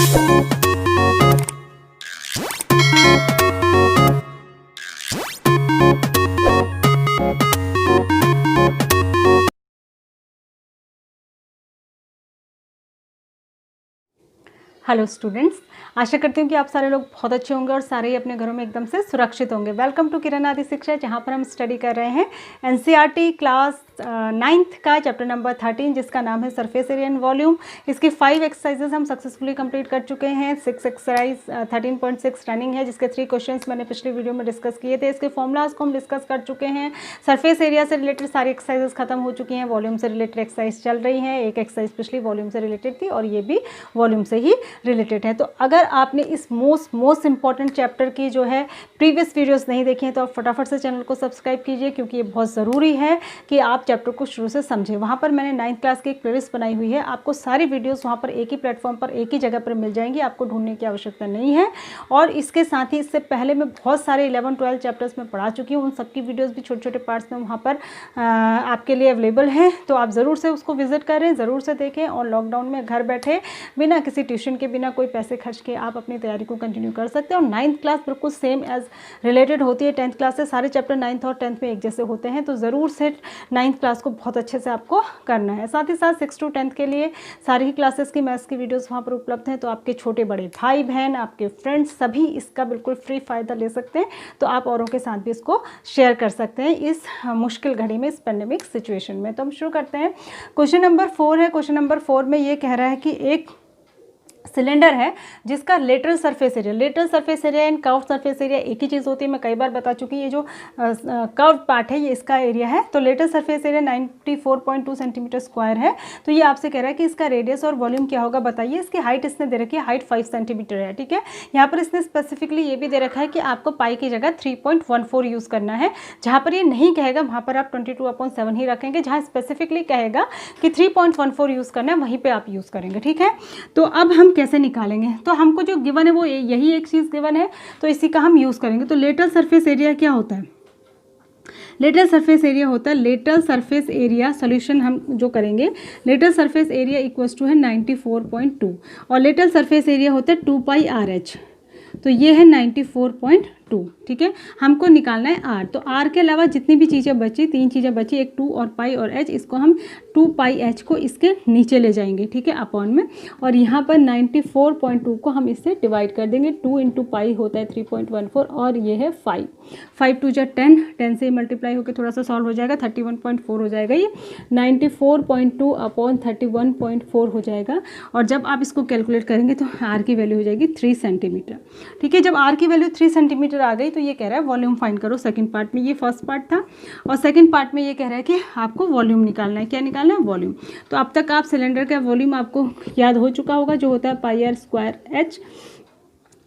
Hello students, आशा करती हूँ कि आप सारे लोग बहुत अच्छे होंगे और सारे ही अपने घरों में एकदम से सुरक्षित होंगे। वेलकम टू किरण आदि शिक्षा, जहाँ पर हम स्टडी कर रहे हैं एनसीईआरटी क्लास 9th का चैप्टर नंबर 13, जिसका नाम है सरफेस एरिया एंड वॉल्यूम। इसकी 5 एक्सरसाइजेज हम सक्सेसफुली कंप्लीट कर चुके हैं। 6 एक्सरसाइज 13.6 रनिंग है, जिसके 3 क्वेश्चंस मैंने पिछले वीडियो में डिस्कस किए थे। इसके फॉर्मूलाज को हम डिस्कस कर चुके हैं। सरफेस एरिया से रिलेटेड सारी एक्सरसाइजेज खत्म हो चुकी हैं। वॉल्यूम से रिलेटेड एक्सरसाइज चल रही हैं। एक एक्सरसाइज पिछली वॉल्यूम से रिलेटेड थी और ये भी वॉल्यूम से ही रिलेटेड है। तो अगर आपने इस मोस्ट इंपॉर्टेंट चैप्टर की जो है प्रीवियस वीडियोस नहीं देखी हैं तो आप फटाफट से चैनल को सब्सक्राइब कीजिए, क्योंकि ये बहुत ज़रूरी है कि आप चैप्टर को शुरू से समझें। वहाँ पर मैंने 9th क्लास की एक प्लेलिस्ट बनाई हुई है। आपको सारी वीडियोस वहाँ पर एक ही प्लेटफॉर्म पर एक ही जगह पर मिल जाएंगी, आपको ढूंढने की आवश्यकता नहीं है। और इसके साथ ही इससे पहले मैं बहुत सारे 11-12 चैप्टर्स में पढ़ा चुकी हूँ। उन सबकी वीडियोज़ भी छोटे छोटे पार्ट्स में वहाँ पर आपके लिए अवेलेबल हैं, तो आप ज़रूर से उसको विजिट करें, ज़रूर से देखें। और लॉकडाउन में घर बैठे बिना किसी ट्यूशन के, बिना कोई पैसे खर्च के आप अपनी तैयारी को कंटिन्यू कर सकते हैं। और 9th क्लास बिल्कुल सेम एज रिलेटेड होती है 10th क्लास से। सारे चैप्टर 9th और 10th में एक जैसे होते हैं, तो ज़रूर से 9th क्लास को बहुत अच्छे से आपको करना है। साथ ही साथ 6 to 10th के लिए सारी ही क्लासेस की मैथ्स की वीडियोस वहाँ पर उपलब्ध हैं, तो आपके छोटे बड़े भाई बहन, आपके फ्रेंड्स सभी इसका बिल्कुल फ्री फ़ायदा ले सकते हैं। तो आप औरों के साथ भी इसको शेयर कर सकते हैं इस मुश्किल घड़ी में, इस पेंडेमिक सिचुएशन में। तो हम शुरू करते हैं। क्वेश्चन नंबर 4 है। क्वेश्चन नंबर 4 में ये कह रहा है कि एक सिलेंडर है जिसका lateral surface area and curve surface area एक ही चीज़ होती है। मैं कई बार बता चुकी, ये जो कर्व पार्ट है ये इसका एरिया है। तो lateral surface area 94.2 centimetre square है। तो ये आपसे कह रहा है कि इसका रेडियस और वॉल्यूम क्या होगा, बताइए। इसकी हाइट इसने दे रखी है, हाइट 5 सेंटीमीटर है, ठीक है। यहाँ पर इसने स्पेसिफिकली ये भी दे रखा है कि आपको पाई की जगह 3.14 यूज़ करना है। जहाँ पर ये नहीं कहेगा वहाँ पर आप 22/7 ही रखेंगे। जहाँ स्पेसिफिकली कहेगा कि 3.14 यूज़ करना है वहीं पर आप यूज़ करेंगे, ठीक है। तो अब हम कैसे निकालेंगे, तो हमको जो गिवन है वो यही एक चीज़ गिवन है, तो इसी का हम यूज़ करेंगे। तो लेटरल सरफेस एरिया क्या होता है? लेटरल सरफेस एरिया होता है, लेटरल सरफेस एरिया सॉल्यूशन हम जो करेंगे, lateral surface area equals to है 94.2 और लेटरल सरफेस एरिया होता है 2πRH। तो ये है 94.2, ठीक है। हमको निकालना है आर। तो आर के अलावा जितनी भी चीज़ें बची, 3 चीज़ें बची, एक 2 और पाई और एच, इसको हम 2πH को इसके नीचे ले जाएंगे, ठीक है, अपॉन में। और यहाँ पर 94.2 को हम इससे डिवाइड कर देंगे। 2 × पाई होता है 3.14 और ये है 5 2 जा 10, 10 से मल्टीप्लाई होकर थोड़ा सा सॉल्व हो जाएगा, 31.4 हो जाएगा। ये 94.2 अपॉन 31.4 हो जाएगा। और जब आप इसको कैलकुलेट करेंगे तो आर की वैल्यू हो जाएगी 3 सेंटीमीटर, ठीक है। जब आर की वैल्यू 3 सेंटीमीटर आ गई तो ये कह रहा है वॉल्यूम फाइंड करो। सेकंड पार्ट में, ये फर्स्ट पार्ट था, और सेकंड पार्ट में ये कह रहा है कि आपको वॉल्यूम निकालना है। क्या निकालना है? वॉल्यूम। तो अब तक आप सिलेंडर का वॉल्यूम आपको याद हो चुका होगा, जो होता है πr²h,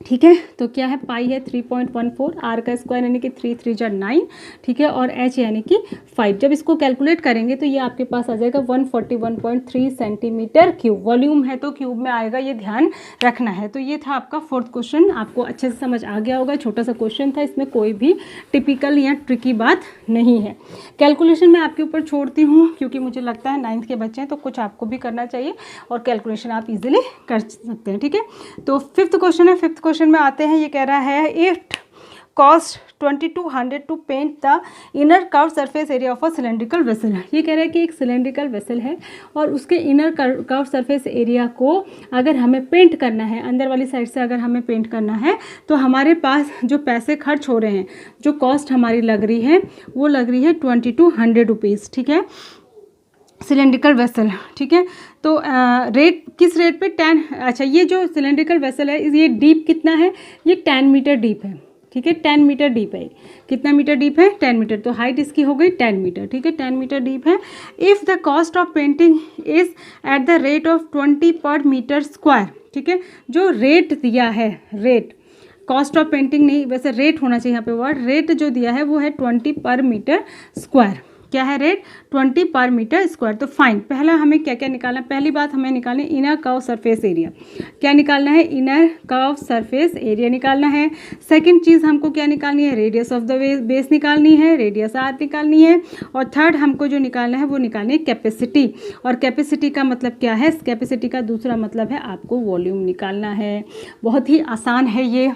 ठीक है। तो क्या है? पाई है 3.14, आर का स्क्वायर यानी कि 3 3 जा 9, ठीक है, और एच यानी कि 5। जब इसको कैलकुलेट करेंगे तो ये आपके पास आ जाएगा 141.3 सेंटीमीटर क्यूब। वॉल्यूम है तो क्यूब में आएगा, ये ध्यान रखना है। तो ये था आपका 4th क्वेश्चन। आपको अच्छे से समझ आ गया होगा, छोटा सा क्वेश्चन था, इसमें कोई भी टिपिकल या ट्रिकी बात नहीं है। कैलकुलेशन मैं आपके ऊपर छोड़ती हूँ, क्योंकि मुझे लगता है 9th के बच्चे हैं तो कुछ आपको भी करना चाहिए और कैलकुलेशन आप इजीली कर सकते हैं, ठीक है। तो 5th क्वेश्चन है। 5th क्वेश्चन में आते हैं। ये कह रहा है it cost 2200 to paint the inner curve surface area of a cylindrical vessel. ये कह रहा है कि एक सिलेंड्रिकल वेसल है और उसके इनर कर्व सरफेस एरिया को अगर हमें पेंट करना है, अंदर वाली साइड से अगर हमें पेंट करना है, तो हमारे पास जो पैसे खर्च हो रहे हैं, जो कॉस्ट हमारी लग रही है, वो लग रही है 2200 रुपीज़, ठीक है, सिलेंड्रिकल वेसल, ठीक है। तो रेट किस रेट पे? 10। अच्छा, ये जो सिलेंड्रिकल वेसल है, ये डीप कितना है? ये 10 मीटर डीप है, ठीक है, 10 मीटर डीप है। कितना मीटर डीप है? 10 मीटर। तो हाइट इसकी हो गई 10 मीटर, ठीक है, 10 मीटर डीप है। If the cost of painting is at the rate of 20 पर मीटर स्क्वायर, ठीक है। जो रेट दिया है, रेट, कॉस्ट ऑफ पेंटिंग नहीं, वैसे रेट होना चाहिए यहाँ पे, वर्ड रेट जो दिया है वो है 20 पर मीटर स्क्वायर, क्या है रेट 20 पर मीटर स्क्वायर। तो फाइन, पहला हमें क्या क्या निकालना है, पहली बात हमें निकालनी इनर कर्व सरफेस एरिया। क्या निकालना है, इनर कर्व सरफेस एरिया निकालना है। सेकंड चीज़ हमको क्या निकालनी है, रेडियस ऑफ द बेस निकालनी है, रेडियस आर निकालनी है। और थर्ड हमको जो निकालना है वो निकालनी है कैपेसिटी। और कैपेसिटी का मतलब क्या है, कैपेसिटी का दूसरा मतलब है आपको वॉल्यूम निकालना है। बहुत ही आसान है ये।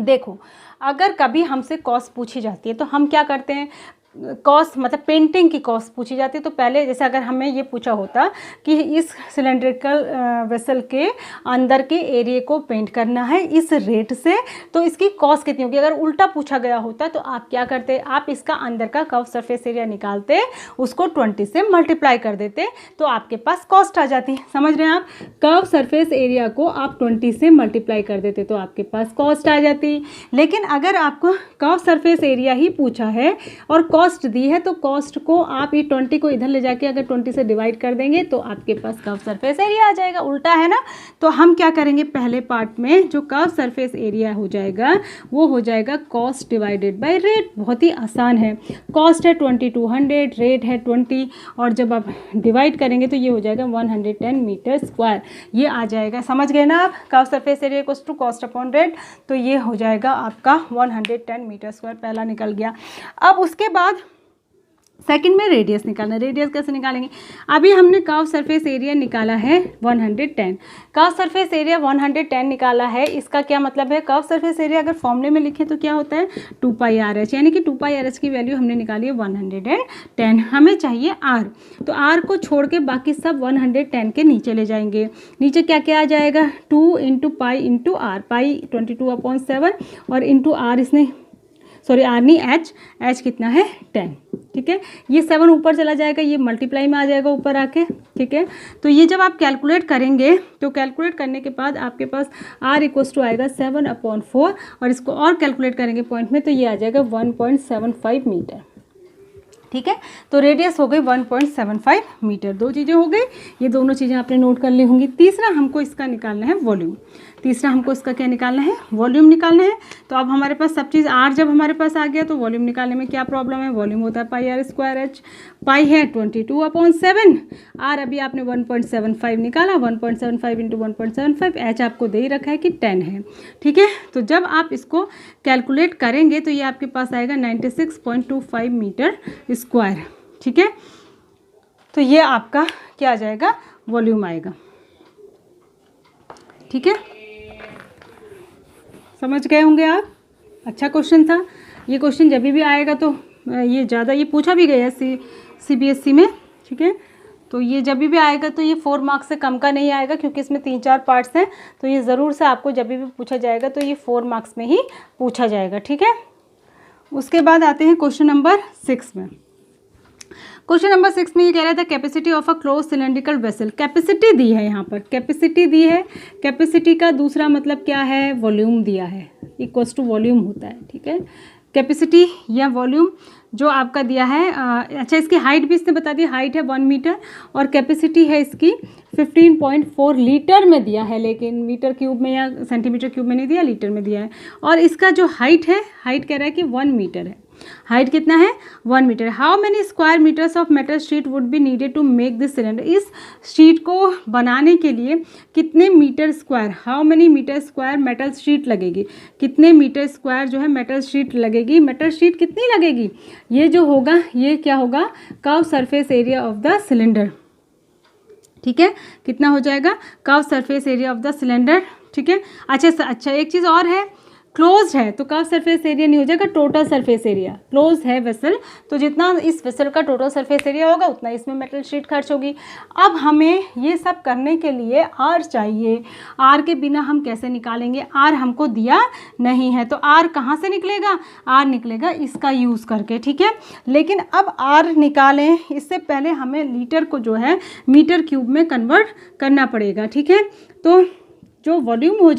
देखो, अगर कभी हमसे कॉस्ट पूछी जाती है तो हम क्या करते हैं, कॉस्ट मतलब पेंटिंग की कॉस्ट पूछी जाती है तो पहले जैसे अगर हमें ये पूछा होता कि इस सिलेंड्रिकल वेसल के अंदर के एरिया को पेंट करना है इस रेट से, तो इसकी कॉस्ट कितनी होगी। अगर उल्टा पूछा गया होता तो आप क्या करते, आप इसका अंदर का कर्व सरफेस एरिया निकालते, उसको 20 से मल्टीप्लाई कर देते, तो आपके पास कॉस्ट आ जाती। समझ रहे हैं आप, कर्व सरफेस एरिया को आप 20 से मल्टीप्लाई कर देते तो आपके पास कॉस्ट आ जाती। लेकिन अगर आपको कर्व सरफेस एरिया ही पूछा है और कॉस्ट दी है तो कॉस्ट को आप ये 20 को इधर ले जाके अगर 20 से डिवाइड कर देंगे तो आपके पास कर्व सरफेस एरिया आ जाएगा। उल्टा है ना। तो हम क्या करेंगे, पहले पार्ट में जो कर्व सरफेस एरिया हो जाएगा वो हो जाएगा कॉस्ट डिवाइडेड बाय रेट। बहुत ही आसान है, कॉस्ट है 2200, रेट है 20, और जब आप डिवाइड करेंगे तो ये हो जाएगा 110 मीटर स्क्वायर। ये आ जाएगा, समझ गए ना आप, curve surface area equals to cost upon rate. तो ये हो जाएगा आपका 110 मीटर स्क्वायर, पहला निकल गया। अब उसके बाद सेकंड में रेडियस निकालना। रेडियस कैसे निकालेंगे, अभी हमने कर्व सरफेस एरिया निकाला है 110, कर्व सरफेस एरिया 110 निकाला है। इसका क्या मतलब है, कर्व सरफेस एरिया अगर फॉर्मूले में लिखे तो क्या होता है 2πRh, यानी कि 2πRh की वैल्यू हमने निकाली है 110। हमें चाहिए R, तो R को छोड़ के बाकी सब 110 के नीचे ले जाएंगे। नीचे क्या क्या आ जाएगा, 2 × पाई × R, पाई 22/7 और इंटू R, इसने सॉरी आर नहीं एच कितना है 10। ठीक है, ये 7 ऊपर चला जाएगा, ये मल्टीप्लाई में आ जाएगा ऊपर आके। ठीक है, तो ये जब आप कैलकुलेट करेंगे तो कैलकुलेट करने के बाद आपके पास R इक्वल्स टू आएगा 7/4, और इसको और कैलकुलेट करेंगे पॉइंट में तो ये आ जाएगा 1.75 मीटर। ठीक है, तो रेडियस हो गई 1.75 मीटर। दो चीज़ें हो गई, ये दोनों चीज़ें आपने नोट कर ली होंगी। तीसरा हमको इसका निकालना है वॉल्यूम। तीसरा हमको इसका क्या निकालना है, वॉल्यूम निकालना है। तो अब हमारे पास सब चीज़ R जब हमारे पास आ गया तो वॉल्यूम निकालने में क्या प्रॉब्लम है, वॉल्यूम होता है πr²h, पाई है 22/7, R अभी आपने 1.75 निकाला, 1.75 × 1.75, H आपको दे ही रखा है कि 10 है। ठीक है, तो जब आप इसको कैलकुलेट करेंगे तो ये आपके पास आएगा 96.25 मीटर स्क्वायर। ठीक है, तो ये आपका क्या आ जाएगा, वॉल्यूम आएगा। ठीक है, समझ गए होंगे आप। अच्छा क्वेश्चन था ये। क्वेश्चन जब भी आएगा तो ये ज़्यादा, ये पूछा भी गया CBSE में। ठीक है, तो ये जब भी आएगा तो ये 4 मार्क्स से कम का नहीं आएगा, क्योंकि इसमें 3-4 पार्ट्स हैं। तो ये ज़रूर से आपको जब भी पूछा जाएगा तो ये 4 मार्क्स में ही पूछा जाएगा। ठीक है, उसके बाद आते हैं क्वेश्चन नंबर 6 में। क्वेश्चन नंबर 6 में ये कह रहा था capacity of a close cylindrical vessel. Capacity दी है, यहाँ पर कैपेसिटी दी है। कैपेसिटी का दूसरा मतलब क्या है, वॉल्यूम दिया है, इक्वल्स टू वॉल्यूम होता है। ठीक है, कैपेसिटी या वॉल्यूम जो आपका दिया है। अच्छा, इसकी हाइट भी इसने बता दी, हाइट है 1 मीटर और कैपेसिटी है इसकी 15.4 लीटर में दिया है, लेकिन मीटर क्यूब में या सेंटीमीटर क्यूब में नहीं दिया, लीटर में दिया है। और इसका जो हाइट है, हाइट कह रहा है कि 1 मीटर है। हाइट कितना है, 1 metre. How many square metres of metal sheet would be needed to make this cylinder. इस शीट को बनाने के लिए कितने metre square, how many metre square metal sheet लगेगी, कितने मीटर स्क्वायर जो है मेटल शीट लगेगी। मेटल शीट कितनी लगेगी, ये जो होगा ये क्या होगा, curve surface area of the cylinder. ठीक है, कितना हो जाएगा, curve surface area of the cylinder. ठीक है, अच्छा एक चीज़ और है, क्लोज है तो कर्व सरफेस एरिया नहीं हो जाएगा, टोटल सरफेस एरिया। क्लोज है वेसल तो जितना इस वेसल का टोटल सरफेस एरिया होगा उतना इसमें मेटल शीट खर्च होगी। अब हमें ये सब करने के लिए R चाहिए। R के बिना हम कैसे निकालेंगे, R हमको दिया नहीं है, तो R कहाँ से निकलेगा, R निकलेगा इसका यूज़ करके। ठीक है, लेकिन अब R निकालें इससे पहले हमें लीटर को जो है मीटर क्यूब में कन्वर्ट करना पड़ेगा। ठीक है, तो जो वॉल्यूम हो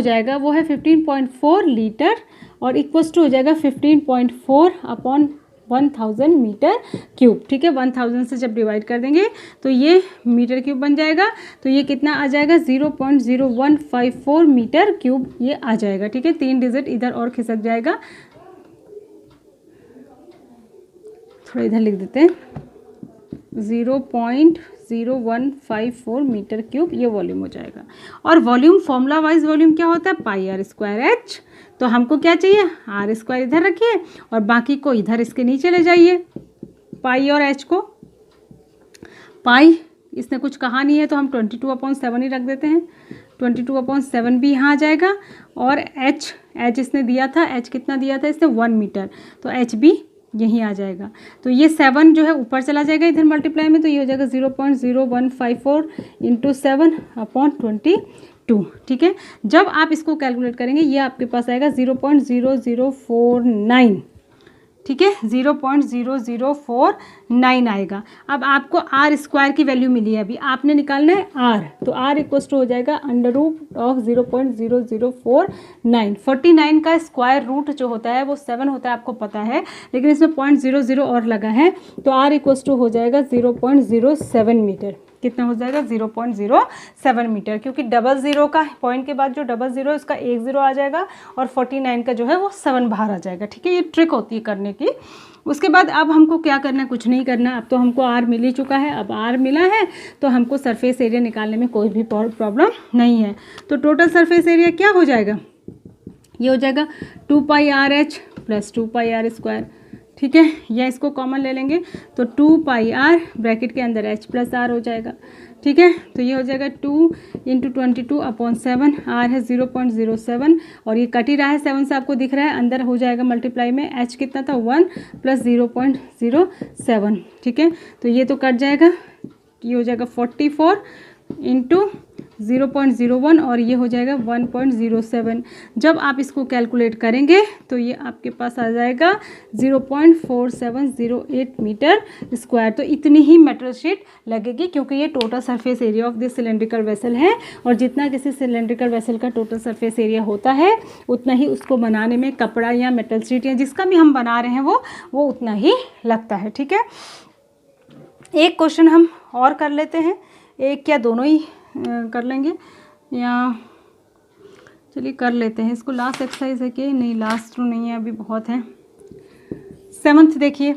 जाएगा वो है 15.4 लीटर और इक्वल्स टू हो जाएगा 15.4/1000 मीटर क्यूब। ठीक है, 1000 से जब डिवाइड कर देंगे तो ये मीटर क्यूब बन जाएगा, तो ये कितना आ जाएगा 0.0154 मीटर क्यूब ये आ जाएगा। ठीक है, 3 डिजिट इधर और खिसक जाएगा, थोड़ा इधर लिख देते हैं, 0.0154 मीटर क्यूब ये वॉल्यूम हो जाएगा। और वॉल्यूम फॉर्मूला वाइज वॉल्यूम क्या होता है, पाई आर स्क्वायर एच। तो हमको क्या चाहिए, आर स्क्वायर इधर रखिए और बाकी को इधर इसके नीचे ले जाइए, पाई और एच को। पाई इसने कुछ कहा नहीं है तो हम 22/7 ही रख देते हैं, 22/7 भी यहाँ आ जाएगा। और एच इसने दिया था, एच कितना दिया था इसने, 1 मीटर, तो एच भी यहीं आ जाएगा। तो ये 7 जो है ऊपर चला जाएगा इधर मल्टीप्लाई में, तो ये हो जाएगा 0.0154 × 7/22। ठीक है, जब आप इसको कैलकुलेट करेंगे ये आपके पास आएगा 0.0049। ठीक है, 0.0049 आएगा। अब आपको आर स्क्वायर की वैल्यू मिली है, अभी आपने निकालना है आर, तो आर इक्वल्स टू हो जाएगा √0.0049। 49 का स्क्वायर रूट जो होता है वो 7 होता है, आपको पता है, लेकिन इसमें 0.00 और लगा है, तो आर इक्वल्स टू हो जाएगा 0.07 मीटर। कितना हो जाएगा, 0.07 मीटर, क्योंकि 00 का पॉइंट के बाद जो 00 है उसका 1 0 आ जाएगा और 49 का जो है वो 7 बाहर आ जाएगा। ठीक है, ये ट्रिक होती है करने की। उसके बाद अब हमको क्या करना है, कुछ नहीं करना, अब तो हमको आर मिल ही चुका है। अब आर मिला है तो हमको सरफेस एरिया निकालने में कोई भी प्रॉब्लम नहीं है। तो टोटल सरफेस एरिया क्या हो जाएगा, ये हो जाएगा 2πRH + 2πr²। ठीक है, या इसको कॉमन ले लेंगे तो 2πr ब्रैकेट के अंदर h + r हो जाएगा। ठीक है, तो ये हो जाएगा 2 × 22/7, r है 0.07 और ये कट ही रहा है 7 से, आपको दिख रहा है, अंदर हो जाएगा मल्टीप्लाई में, h कितना था 1 + 0.07। ठीक है, तो ये तो कट जाएगा, ये हो जाएगा 44 × 0.01 और ये हो जाएगा 1.07। जब आप इसको कैलकुलेट करेंगे तो ये आपके पास आ जाएगा 0.4708 मीटर स्क्वायर। तो इतनी ही मेटल शीट लगेगी, क्योंकि ये total surface area of this cylindrical vessel है, और जितना किसी सिलेंड्रिकल वेसल का टोटल सरफेस एरिया होता है उतना ही उसको बनाने में कपड़ा या मेटल शीट या जिसका भी हम बना रहे हैं वो उतना ही लगता है। ठीक है, एक क्वेश्चन हम और कर लेते हैं, एक या दोनों ही कर लेंगे, या चलिए कर लेते हैं इसको। लास्ट एक्सरसाइज है कि नहीं, लास्ट तो नहीं है, अभी बहुत है। 7th देखिए,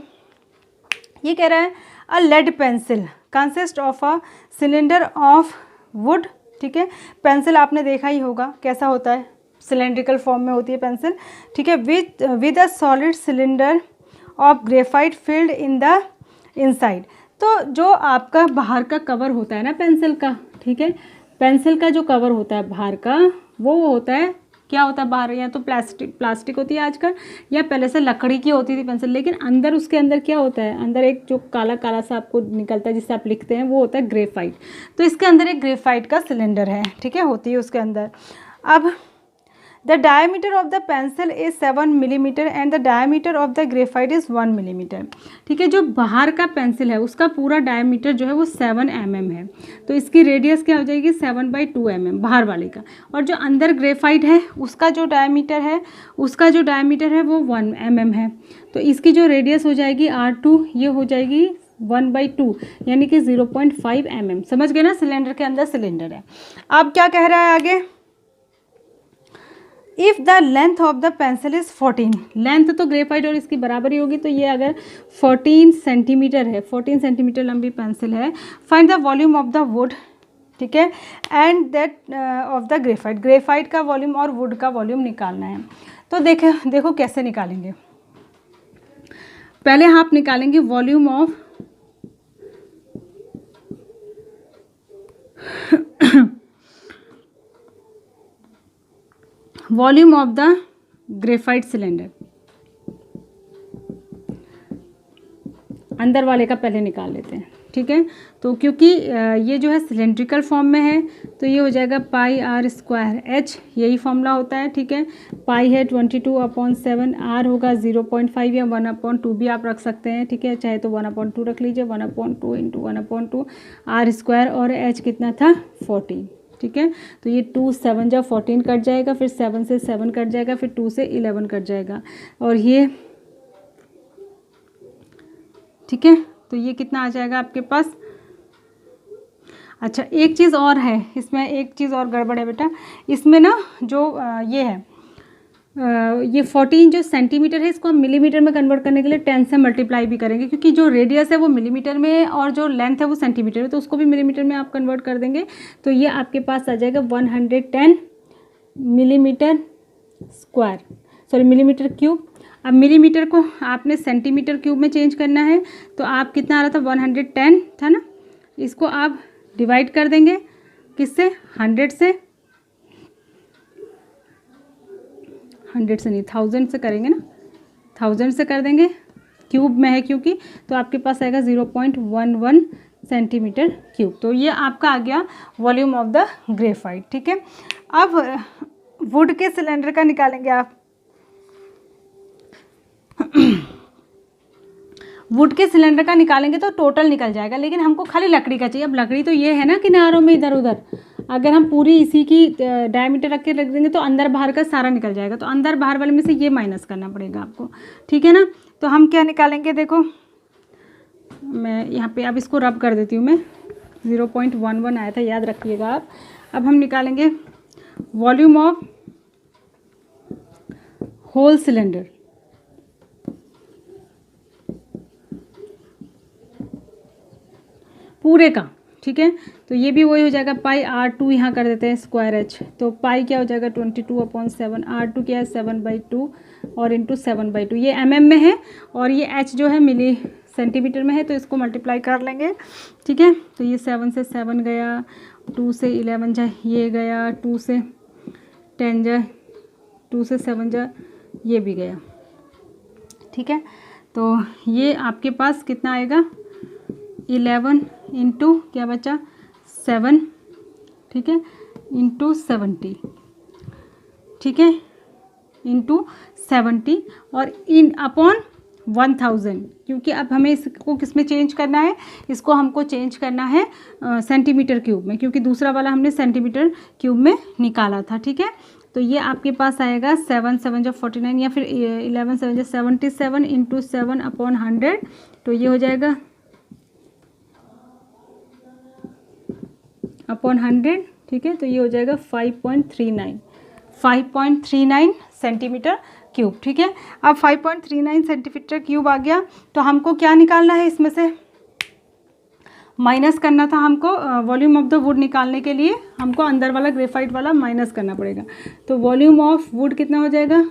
ये कह रहा है a lead pencil consist of a cylinder of wood. ठीक है, पेंसिल आपने देखा ही होगा कैसा होता है, सिलेंड्रिकल फॉर्म में होती है पेंसिल। ठीक है, with a solid cylinder of graphite filled in the inside. तो जो आपका बाहर का कवर होता है ना पेंसिल का, ठीक है, पेंसिल का जो कवर होता है बाहर का, वो होता है, क्या होता है बाहर, या तो प्लास्टिक होती है आजकल, या पहले से लकड़ी की होती थी पेंसिल, लेकिन अंदर उसके अंदर क्या होता है, अंदर एक जो काला काला सा आपको निकलता है जिससे आप लिखते हैं, वो होता है ग्रेफाइट। तो इसके अंदर एक ग्रेफाइट का सिलेंडर है, ठीक है, होती है उसके अंदर। अब the diameter of the pencil is 7 millimetre and the diameter of the graphite is 1 millimetre. ठीक है, जो बाहर का पेंसिल है उसका पूरा डायमीटर जो है वो 7 mm है, तो इसकी रेडियस क्या हो जाएगी 7/2 mm बाहर वाले का। और जो अंदर ग्रेफाइट है उसका जो डायमीटर है वो 1 mm है, तो इसकी जो रेडियस हो जाएगी R2, ये हो जाएगी 1/2 यानी कि 0.5 mm। समझ गए ना, सिलेंडर के अंदर सिलेंडर है। अब क्या कह रहा है आगे, if the length of the pencil is 14, length तो ग्रेफाइट और इसकी बराबर ही होगी, तो ये अगर 14 सेंटीमीटर है, 14 सेंटीमीटर लंबी पेंसिल है, find the volume of the wood. ठीक है, and that of the graphite, graphite का वॉल्यूम और वुड का वॉल्यूम निकालना है। तो देखो कैसे निकालेंगे। पहले आप निकालेंगे volume of volume of the graphite cylinder, अंदर वाले का पहले निकाल लेते हैं। ठीक है, तो क्योंकि ये जो है सिलेंड्रिकल फॉर्म में है तो ये हो जाएगा πr²h, यही फॉर्मूला होता है। ठीक है, पाई है 22/7, r होगा 0.5 या 1/2 भी आप रख सकते हैं। ठीक है, चाहे तो 1/2 रख लीजिए, 1/2 × 1/2 r², और h कितना था 14। ठीक है, तो ये 2 7 जब 14 कट जाएगा, फिर 7 से 7 कट जाएगा, फिर 2 से 11 कट जाएगा, और ये ठीक है, तो ये कितना आ जाएगा आपके पास। अच्छा, एक चीज़ और है इसमें, एक चीज़ और गड़बड़ है बेटा, इसमें ना जो ये है ये 14 जो सेंटीमीटर है इसको हम मिलीमीटर में कन्वर्ट करने के लिए 10 से मल्टीप्लाई भी करेंगे, क्योंकि जो रेडियस है वो मिलीमीटर में और जो लेंथ है वो सेंटीमीटर में, तो उसको भी मिलीमीटर में आप कन्वर्ट कर देंगे। तो ये आपके पास आ जाएगा 110 millimetre square, sorry millimetre cube. अब मिलीमीटर को आपने सेंटीमीटर क्यूब में चेंज करना है, तो आप कितना आ रहा था 110 था ना, इसको आप डिवाइड कर देंगे किससे, 100 से, 100 से नहीं 1000 से करेंगे ना, 1000 से कर देंगे, क्यूब में है क्योंकि, तो आपके पास आएगा 0.11 सेंटीमीटर क्यूब। तो ये आपका आ गया वॉल्यूम ऑफ द ग्रेफाइट। ठीक है, अब वुड के सिलेंडर का निकालेंगे आप। वुड के सिलेंडर का निकालेंगे तो टोटल निकल जाएगा, लेकिन हमको खाली लकड़ी का चाहिए। अब लकड़ी तो ये है ना किनारों में इधर उधर, अगर हम पूरी इसी की डायमीटर रख के रख देंगे तो अंदर बाहर का सारा निकल जाएगा, तो अंदर बाहर वाले में से ये माइनस करना पड़ेगा आपको। ठीक है ना, तो हम क्या निकालेंगे, देखो मैं यहाँ पे अब इसको रब कर देती हूँ, मैं 0.11 आया था, याद रखिएगा आप। अब हम निकालेंगे वॉल्यूम ऑफ होल सिलेंडर। पूरे का, ठीक है, तो ये भी वही हो जाएगा पाई R2, यहाँ कर देते हैं स्क्वायर H, तो पाई क्या हो जाएगा 22/7, R2 क्या है 7/2 और इंटू 7/2, ये mm में है और ये H जो है मिली सेंटीमीटर में है, तो इसको मल्टीप्लाई कर लेंगे। ठीक है, तो ये 7 से 7 गया, 2 से 11 जा ये गया, 2 से 10 जा, 2 से 7 जा ये भी गया। ठीक है, तो ये आपके पास कितना आएगा 11 इंटू क्या बचा 7, ठीक है, इंटू 70, ठीक है, इंटू 70 और इन अपॉन 1000, क्योंकि अब हमें इसको किस में चेंज करना है, इसको हमको चेंज करना है सेंटीमीटर क्यूब में, क्योंकि दूसरा वाला हमने सेंटीमीटर क्यूब में निकाला था। ठीक है, तो ये आपके पास आएगा 7 7 जो 49 या फिर 11 7 जो 77 इंटू 7 अपॉन 100, तो ये हो जाएगा अपॉन 100। ठीक है, तो ये हो जाएगा 5.39 सेंटीमीटर क्यूब। ठीक है, अब 5.39 सेंटीमीटर क्यूब आ गया, तो हमको क्या निकालना है, इसमें से माइनस करना था हमको। वॉल्यूम ऑफ द वुड निकालने के लिए हमको अंदर वाला ग्रेफाइट वाला माइनस करना पड़ेगा। तो वॉल्यूम ऑफ वुड कितना हो जाएगा,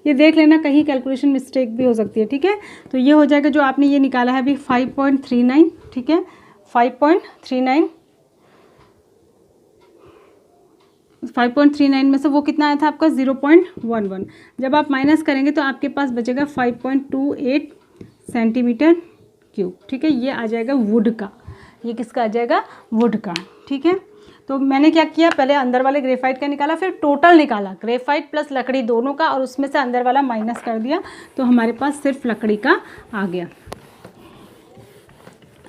ये देख लेना, कहीं कैलकुलेशन मिस्टेक भी हो सकती है। ठीक है, तो ये हो जाएगा जो आपने ये निकाला है अभी 5.39। ठीक है, 5.39 में से वो कितना आया था आपका 0.11, जब आप माइनस करेंगे तो आपके पास बचेगा 5.28 सेंटीमीटर क्यूब। ठीक है, ये आ जाएगा वुड का, ये किसका आ जाएगा वुड का। ठीक है, तो मैंने क्या किया, पहले अंदर वाले ग्रेफाइट का निकाला, फिर टोटल निकाला ग्रेफाइट प्लस लकड़ी दोनों का, और उसमें से अंदर वाला माइनस कर दिया, तो हमारे पास सिर्फ लकड़ी का आ गया।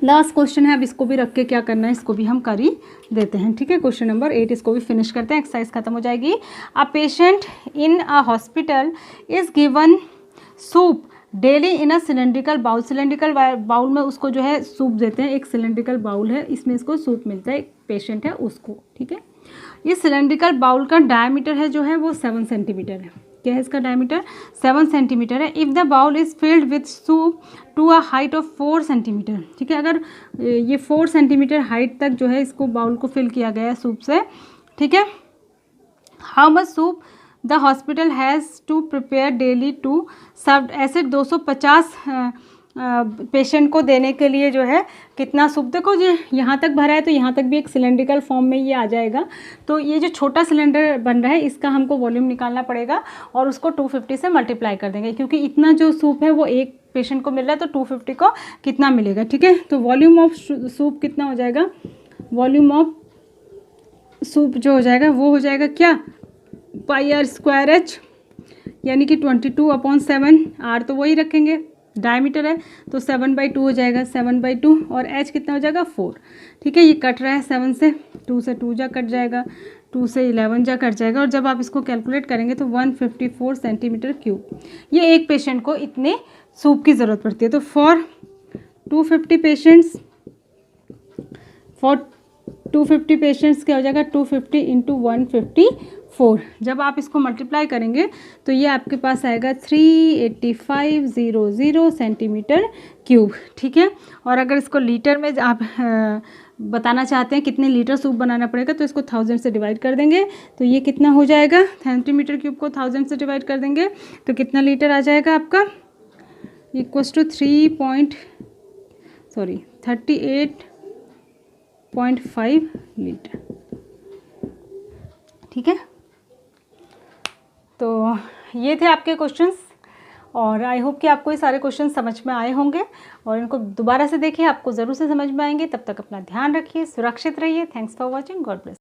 लास्ट क्वेश्चन है, अब इसको भी रख के क्या करना है, इसको भी हम कर ही देते हैं। ठीक है, क्वेश्चन नंबर 8 इसको भी फिनिश करते हैं, एक्सरसाइज खत्म हो जाएगी। A patient in a hospital is given soup daily in a cylindrical bowl. Cylindrical bowl में उसको जो है सूप देते हैं, एक सिलेंड्रिकल बाउल है, इसमें इसको सूप मिलता है, एक पेशेंट है उसको। ठीक है, ये सिलेंड्रिकल बाउल का डायमीटर है जो है वो 7 सेंटीमीटर है। क्या है इसका डायमीटर 7 सेंटीमीटर है। If the bowl is filled with soup to a height of 4 centimetre. ठीक है, अगर ये 4 सेंटीमीटर हाइट तक जो है इसको बाउल को फिल किया गया है सूप से। ठीक है, how much soup the hospital has to prepare daily to serve. ऐसे 250 पेशेंट को देने के लिए जो है कितना सूप, देखो ये यहाँ तक भरा है तो यहाँ तक भी एक सिलेंड्रिकल फॉर्म में ये आ जाएगा। तो ये जो छोटा सिलेंडर बन रहा है इसका हमको वॉल्यूम निकालना पड़ेगा और उसको 250 से मल्टीप्लाई कर देंगे, क्योंकि इतना जो सूप है वो एक पेशेंट को मिल रहा है, तो 250 को कितना मिलेगा। ठीक है, तो वॉल्यूम ऑफ सूप कितना हो जाएगा, वॉल्यूम ऑफ सूप जो हो जाएगा वो हो जाएगा क्या πr²h, यानी कि 22/7। r तो वही रखेंगे, डायमीटर है तो 7/2 हो जाएगा, 7/2 और h कितना हो जाएगा 4। ठीक है, ये कट रहा है 7 से, 2 से 2 जा कट जाएगा, 2 से 11 जा कट जाएगा, और जब आप इसको कैलकुलेट करेंगे तो 154 सेंटीमीटर क्यूब। ये एक पेशेंट को इतने सूप की ज़रूरत पड़ती है। तो फॉर 250 पेशेंट्स, फॉर 250 पेशेंट्स क्या हो जाएगा 250 इंटू 154, 4। जब आप इसको मल्टीप्लाई करेंगे तो ये आपके पास आएगा 38500 सेंटीमीटर क्यूब, ठीक है। और अगर इसको लीटर में आप बताना चाहते हैं कितने लीटर सूप बनाना पड़ेगा तो इसको 1000 से डिवाइड कर देंगे, तो ये कितना हो जाएगा, सेंटीमीटर क्यूब को 1000 से डिवाइड कर देंगे तो कितना लीटर आ जाएगा आपका, इक्वल्स टू 38.5 लीटर, ठीक है। तो ये थे आपके क्वेश्चंस और आई होप कि आपको ये सारे क्वेश्चन समझ में आए होंगे और इनको दोबारा से देखिए, आपको ज़रूर से समझ में आएंगे। तब तक अपना ध्यान रखिए, सुरक्षित रहिए। Thanks for watching, God bless.